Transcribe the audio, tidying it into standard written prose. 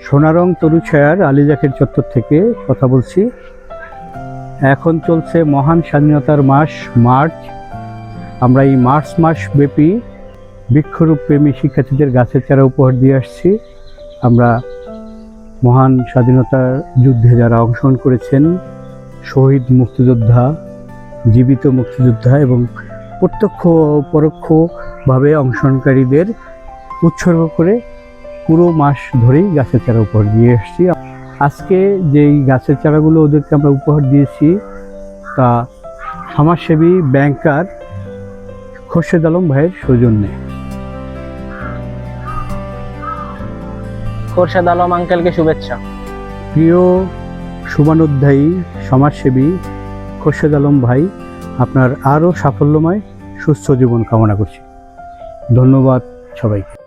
সোনারং তরুছায়ার আলীজাকের চত্বর থেকে কথা বলছি। এখন চলছে মহান স্বাধীনতার মাস মার্চ। আমরা এই মার্চ মাস ব্যাপী বৃক্ষরোপণ প্রেমী শিক্ষার্থীদের গাছের চারা উপহার দিয়ে আসছি। আমরা মহান স্বাধীনতার যুদ্ধে যারা অংশগ্রহণ করেছেন, শহীদ মুক্তিযোদ্ধা, জীবিত মুক্তিযোদ্ধা এবং প্রত্যক্ষ ও পরোক্ষভাবে অংশগ্রহণকারীদের উৎসর্গ করে পুরো মাস ধরেই গাছের চারা উপহার দিয়ে এসেছি। আজকে যেই গাছের চারাগুলো ওদেরকে আমরা উপহার দিয়েছি তা সমাজসেবী ব্যাংকার খোরশেদ আলম ভাইয়ের সৌজন্যে। খোরশেদ আলম আঙ্কেলকে শুভেচ্ছা। প্রিয় শুভানুধ্যায়ী সমাজসেবী খোরশেদ আলম ভাই, আপনার আরও সাফল্যময় সুস্থ জীবন কামনা করছি। ধন্যবাদ সবাইকে।